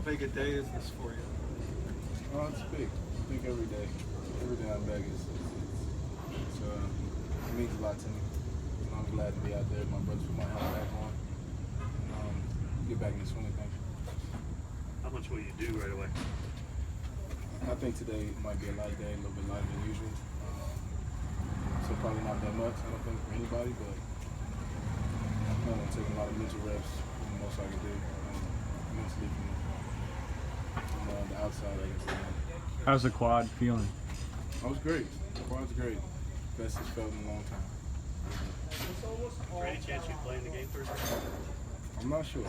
big a day is this for you? Oh, it's big. I think every day I'm back it means a lot to me. I'm glad to be out there. My brothers put my helmet back on and get back in the swing of things. How much will you do right away? I think today might be a light day, a little bit lighter than usual. So probably not that much, I don't think, for anybody, but I'm going to take a lot of mental reps, the most I can do, mentally from the outside, I guess. How's the quad feeling? Oh, it's great. The quad's great. Best it's felt in a long time. Is there any chance you play in the game Thursday? I'm not sure.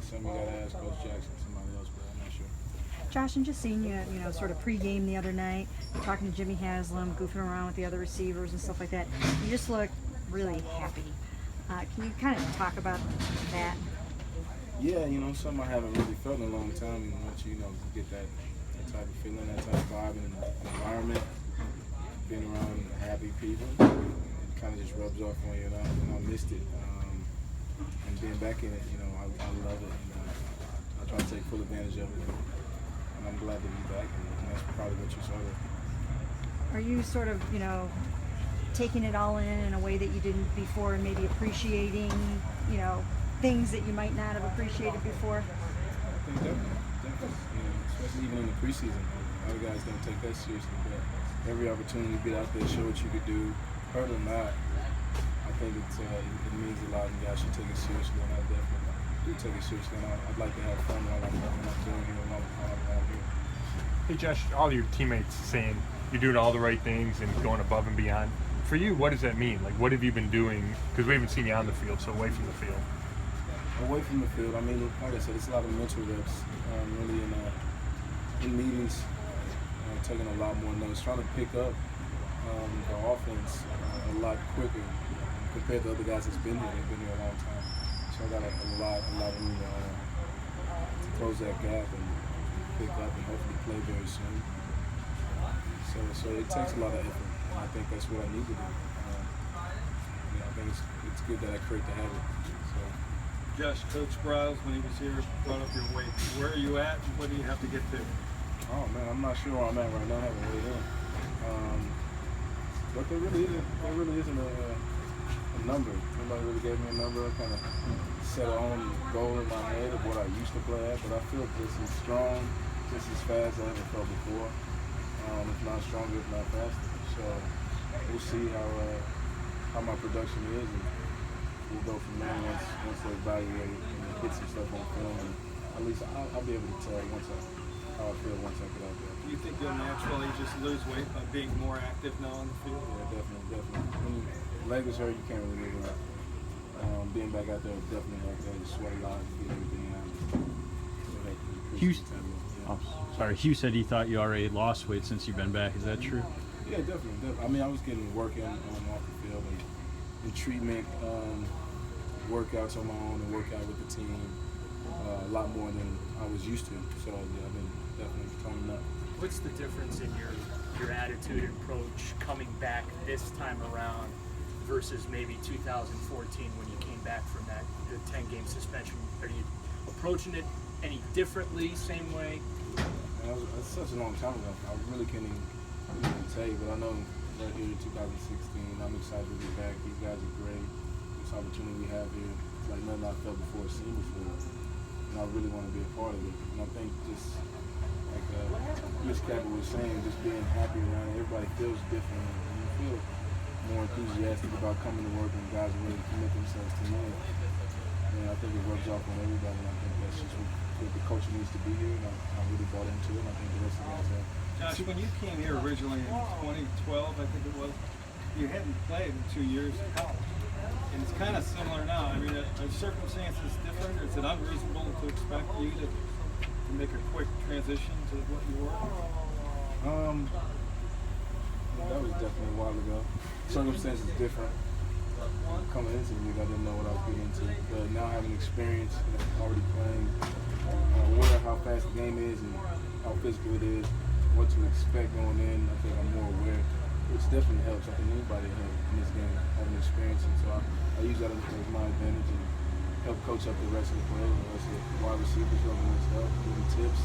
Somebody got to ask Coach Jackson, somebody else, but I'm not sure. Josh, I'm just seeing you, sort of pregame the other night, talking to Jimmy Haslam, goofing around with the other receivers and stuff like that. You just look really happy. Can you kind of talk about that? Yeah, something I haven't really felt in a long time. Once you get that type of feeling, that type of vibe in the environment, being around happy people, it kind of just rubs off on you. And I missed it. And being back in it, I love it. I try to take full advantage of it. And I'm glad to be back, and that's probably what you saw there. Are you sort of, taking it all in a way that you didn't before and maybe appreciating, things that you might not have appreciated before? I think definitely. Especially even in the preseason. Other guys don't take that seriously, but every opportunity to get out there, show what you could do, hurt or not, I think it means a lot, and guys should take it seriously, and I definitely do take it seriously, and I'd like to have fun while I'm doing here, while I'm here. Hey Josh, all your teammates saying you're doing all the right things and going above and beyond. For you, what does that mean? Like, what have you been doing? Because we haven't seen you on the field, so away from the field. Away from the field, I mean, like I said, it's a lot of mental reps, really in meetings, taking a lot more notes, trying to pick up the offense a lot quicker compared to other guys that's been here. They've been here a long time. So I got a lot of room to close that gap and pick up and hopefully play very soon. So it takes a lot of effort, and I think that's what I need to do. I think it's good that I create the habit. So. Josh, Coach Briles, when he was here, brought up your weight. Where are you at, and what do you have to get to? Oh man, I'm not sure where I'm at right now. I haven't weighed in. But there really isn't a number. Nobody really gave me a number. I kind of set a own goal in my head of what I used to play at, but I feel this is strong, just as fast as I ever felt before. If not stronger, if not faster. So we'll see how my production is, and we'll go from there once they evaluate and get some stuff on film. And at least I'll be able to tell how I feel once I get out there. Do you think you'll naturally just lose weight by being more active now on the field? Yeah, definitely. When your leg is hurt, you can't really move around. Being back out there will definitely help that. You sweat a lot, you get everything out. Hugh said he thought you already lost weight since you've been back. Is that true? Yeah, definitely. I mean, I was getting work in off the field and treatment, workouts on my own and workout with the team a lot more than I was used to. So yeah, I've been definitely toning up. What's the difference in your attitude and approach coming back this time around versus maybe 2014 when you came back from that 10-game suspension? Are you approaching it any differently, same way? That's such a long time ago. I really can't even tell you, but I know right here in 2016, I'm excited to be back. These guys are great. This opportunity we have here, it's like nothing I've felt before, seen before. And I really want to be a part of it. And I think just like Miss Capper was saying, just being happy around it, everybody feels different. And you feel more enthusiastic about coming to work, and guys are ready to commit themselves to win. And I think it rubs off on everybody, and I think that's just what the culture needs to be here, and I really bought into it, and I think the rest of the guys have. Josh, when you came here originally in 2012, I think it was, you hadn't played in 2 years in college. And it's kind of similar now. I mean, are circumstances different? Is it unreasonable to expect you to make a quick transition to what you were? That was definitely a while ago. Circumstances different. Coming into the league, I didn't know what I was getting into. But now having experience, already playing, aware of how fast the game is and how physical it is, what to expect going in, I think I'm more aware, which definitely helps. I think anybody in this game having experience, and so I use that as my advantage and help coach up the rest of the players, the rest of the wide receivers, helping us help, giving tips.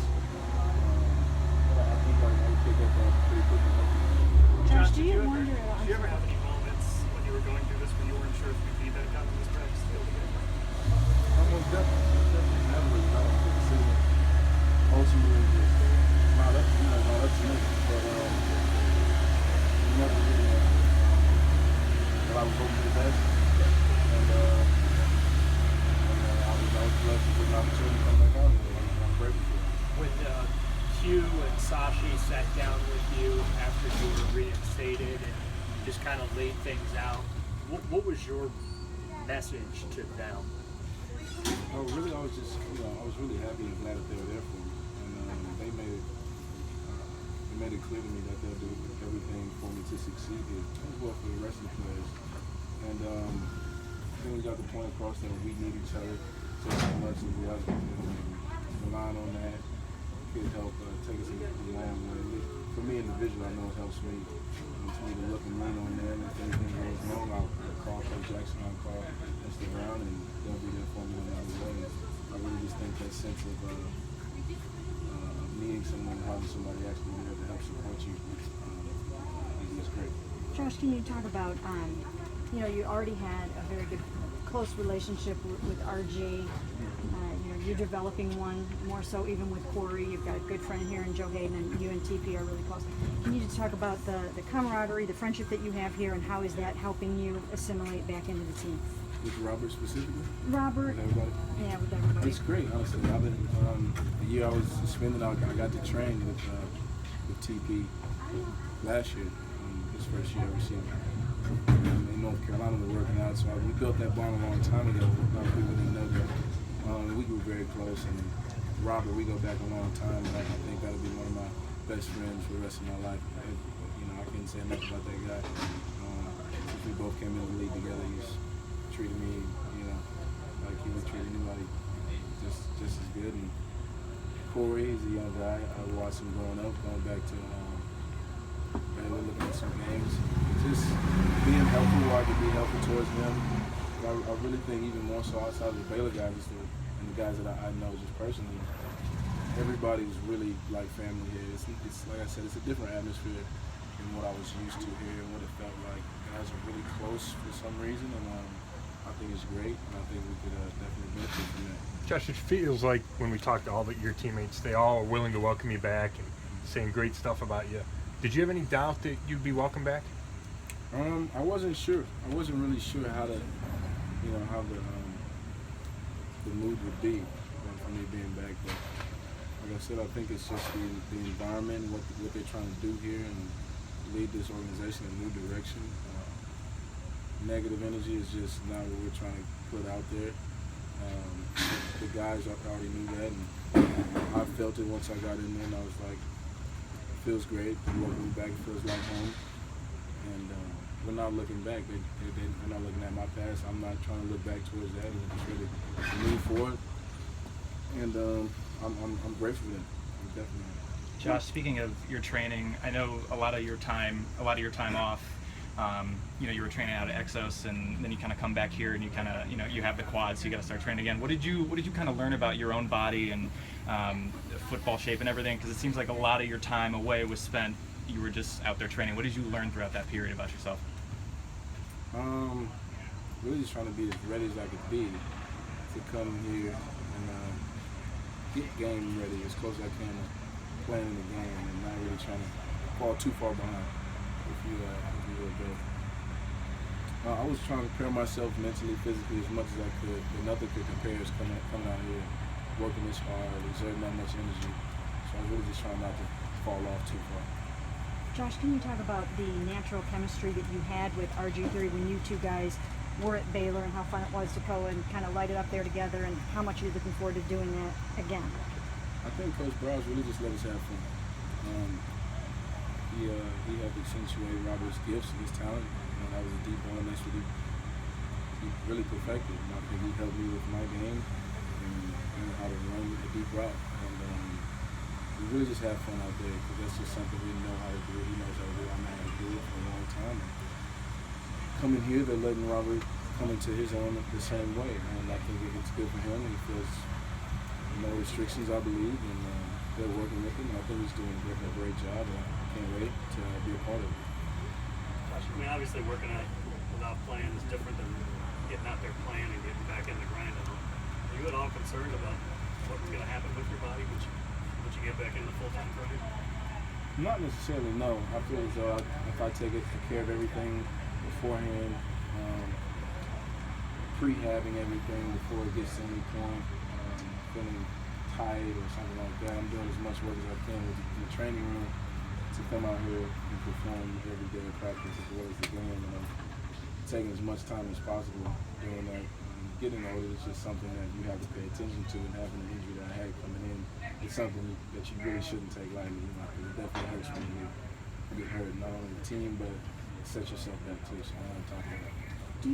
I think I can pick up pretty quickly. Josh, do you did wonder? you ever have any moments when you were going through this when you weren't sure if you could be back out on this practice field again? Almost definitely. Never really know the decision. Ultimately, just not up to me. But you never really know. But I was hoping for the best, and I was blessed with an opportunity to come back out here. I'm grateful for it. When Hugh and Sashi sat down with you after you were reinstated and just kind of laid things out, what was your message to them? Oh, really, I was just, I was really happy and glad that they were there for me, and they made it clear to me that they'll do everything for me to succeed here, as well for the rest of the players. And I think we got the point across that we need each other just as much as the other. Relying on that could help take us a long way. For me individually, I know it helps me. To me to look and lean on them. If anything goes wrong, I'll call Coach Jackson, I'll call Mr. Brown, and they'll be there for me no matter what. I really just think that sense of needing someone, having somebody actually there to help support you, is great. Josh, can you talk about, you already had a very good, close relationship with RJ. You're developing one more so even with Corey. You've got a good friend here in Joe Hayden, and you and TP are really close. Can you just talk about the camaraderie, the friendship that you have here, and how is that helping you assimilate back into the team? With Robert specifically? Robert? With everybody? Yeah, with everybody. It's great, honestly. I've been, the year I was suspended, I got to train with TP last year, his first year receiving. In North Carolina, we're working out, so we built that bond a long time ago. A lot of people didn't know that. We grew very close, and Robert, we go back a long time, and I think that'll be one of my best friends for the rest of my life. I can't say enough about that guy. Since we both came in the league together, he's treated me, like he would treat anybody, just as good. And Corey is a young guy. I watched him growing up, going back to Baylor, looking at some games. Just being helpful where I could be helpful towards them. I really think even more so outside of the Baylor guys and the guys that I know just personally, everybody's really like family here. It's like I said, it's a different atmosphere than what I was used to here and what it felt like. Guys are really close for some reason, and I think it's great, and I think we could definitely benefit from that. Josh, it feels like when we talked to all your teammates, they all are willing to welcome you back and saying great stuff about you. Did you have any doubt that you'd be welcome back? I wasn't sure. I wasn't really sure how the mood would be for me being back. But like I said, I think it's just the environment, what they're trying to do here, and lead this organization in a new direction. Negative energy is just not what we're trying to put out there. The guys already knew that, and I felt it once I got in there, and I was like, it feels great. Welcome me back. It feels like home. And we're not looking back. They're not looking at my past. I'm not trying to look back towards that. I'm just ready to move forward. And I'm grateful for that. I'm definitely. Josh, speaking of your training, I know a lot of your time off. You were training out of Exos, and then you kind of come back here, and you kind of, you have the quads, so you got to start training again. What did you kind of learn about your own body and football shape and everything? Because it seems like a lot of your time away was spent. You were just out there training. What did you learn throughout that period about yourself? Really just trying to be as ready as I could be to come here and get game ready as close as I can to playing the game, and not really trying to fall too far behind, if you will, Bill. I was trying to prepare myself mentally, physically as much as I could, but nothing could compare as coming out here, working this hard, exerting that much energy. So I was really just trying not to fall off too far. Josh, can you talk about the natural chemistry that you had with RG3 when you two guys were at Baylor, and how fun it was to go and kind of light it up there together, and how much you're looking forward to doing that again? I think Coach Browse really just let us have fun. He helped accentuate Robert's gifts and his talent. That was a deep one. That's what he really perfected. And I think he helped me with my game and how to run a deep route. And we really just have fun out there, because that's just something we know how to do. He knows how to do it. I know how to do it for a long time. And coming here, they're letting Robert coming to his own the same way, and I think it's good for him. He feels no restrictions, I believe, and they're working with him. I think he's doing a great job, and I can't wait to be a part of it. Josh, I mean, obviously working out without playing is different than getting out there playing and getting back in the grind of it. Are you at all concerned about what's going to happen with your body once you get back in the full-time grind? Not necessarily, no. I feel as though if I take care of everything beforehand, pre-having everything before it gets to any point, feeling tired or something like that, I'm doing as much work as I can in the training room to come out here and perform every day of practice as well as the game. And I'm taking as much time as possible doing that. Getting older is just something that you have to pay attention to, and having an injury that I had coming in, it's something that you really shouldn't take lightly. You know, 'cause it definitely hurts when you get hurt, not only the team, but it sets yourself back too. So I want to talk about that.